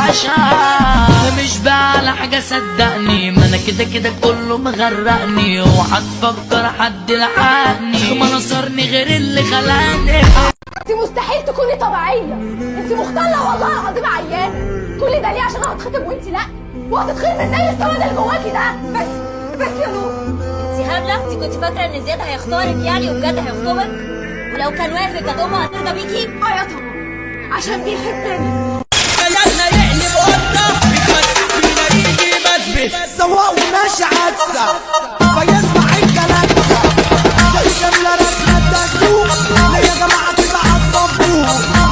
عشان مش بقى على حاجة صدقني، ما انا كده كده كله مغرقني، وهتفكر حد لحقني ما نصرني غير اللي خلقني. انت مستحيل تكوني طبيعية، انت مختلة والله العظيم عيانة. كل ده ليه؟ عشان هتخطب وانت لا، وهتتخطب ازاي السواد اللي جواكي ده؟ بس يا نور انت هبلة، انت كنت فاكرة ان زياد هيختارك يعني وبجد هيخطبك؟ ولو كان وافق كانت امه هترضى بيكي؟ اه يا طبعا عشان بيحبني. خلقنا يقلب قطة بيتمسك يجي بثبت سواق وماشي عكسة فيسمع الكلام زي شاملة رسمة الدكتور. لا يا جماعة تتعصبوا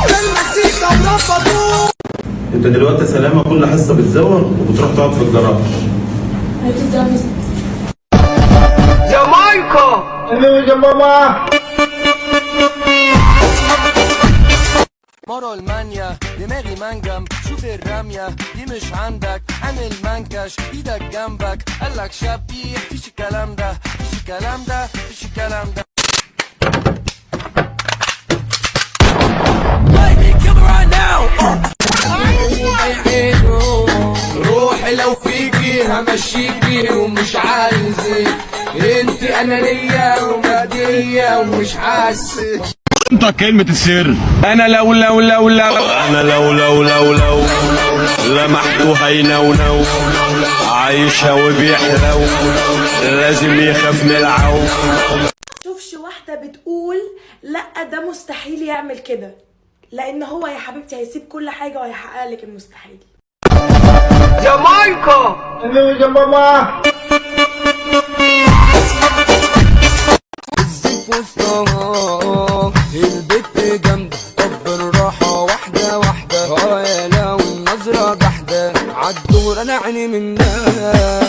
المزيكا ورفضوه. انت دلوقتي سلامة كل حصة بتزور وبتروح تقعد في الجراج. جامايكا يا ماما. مرة المانيا دماغي منجم، شوف الرمية دي مش عندك، عامل منكش ايدك جنبك، قالك شبيه فيش الكلام ده، فيش الكلام ده، فيش الكلام ده. روحي لو فيكي همشيكي ومش عايزك، انت انانية ومادية ومش حاسك. انت كلمة السر انا لو انا لو لمحته هينونو، عايشة وبيحلو لازم يخاف من العو. شوفش واحدة بتقول لا ده مستحيل يعمل كده، لان هو يا حبيبتي هيسيب كل حاجة وهيحقق لك المستحيل. جامايكا يا ماما. وسطها البت جامدة، طب بالراحة واحدة واحدة، يا لو النظرة جحدة عالدور انا عيني منها.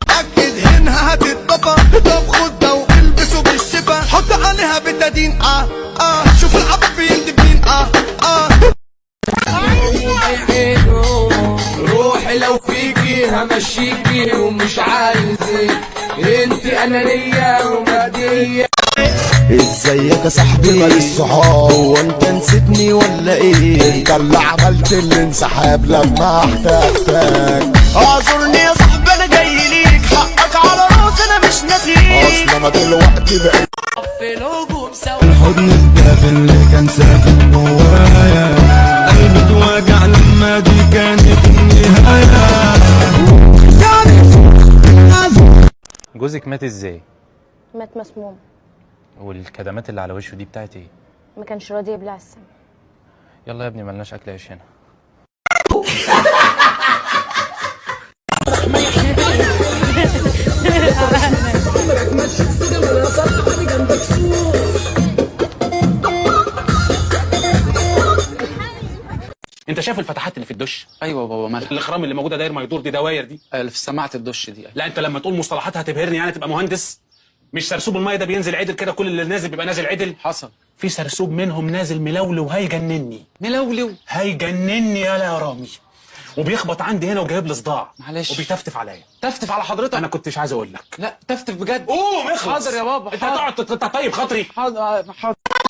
اكد هنها هتتطفى، طب خد ده والبسه بالشفا، حط عليها بتادين شوف العبط بيندب مين روحي لو فيكي همشيكي ومش عايزك، انت انانية ومادية. ازيك يا صاحبي مال الصحاب، هو انت نسيتني ولا ايه؟ انت اللي عملت الانسحاب لما احتجتك. اعذرني يا صاحبي انا جاي ليك، حقك على راسي انا مش ناسيك، اصل انا دلوقتي بقيت في الهجوم سوا. الحضن الدافي اللي كان ساكن جوايا، قلبي اتوجع لما دي كانت النهاية. جوزك مات ازاي؟ مات مسموم. والكدمات اللي على وشه دي بتاعت ايه؟ ما كانش راضي يبلع السم. يلا يا ابني ملناش اكل عيش هنا. انت شايف الفتحات اللي في الدش؟ ايوه بابا مالها؟ الاخرام اللي موجوده داير ما يدور، دي دواير دي اللي في سماعه الدش دي. لا انت لما تقول مصطلحات هتبهرني يعني تبقى مهندس. مش سرسوب الميه ده بينزل عدل كده، كل اللي نازل بيبقى نازل عدل. حصل. في سرسوب منهم نازل ملولو هيجنني. ملولو هيجنني يا رامي، وبيخبط عندي هنا وجايب لي صداع. معلش. وبيتفتف عليا. تفتف على حضرتك؟ انا كنتش عايز اقول لك. لا تفتف بجد. قوم اخلص. حاضر يا بابا. انت هتقعد تطيب خاطري. حاضر.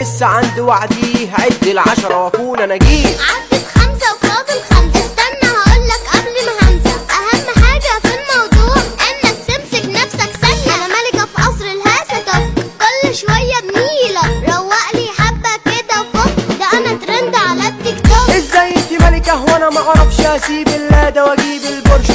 لسه عندي وعدي، هعد العشرة واكون انا جيت. عدت 5 وفاضل 5، استنى هقولك قبل ما هنسى، اهم حاجة في الموضوع انك تمسك نفسك ثانية. انا ملكة في قصر الهاسة، كل شوية بنيلة روقلي حبة كده فوق، ده انا ترند على التيك توك. ازاي انت ملكة وانا معرفش اسيب اللادا واجيب البرج؟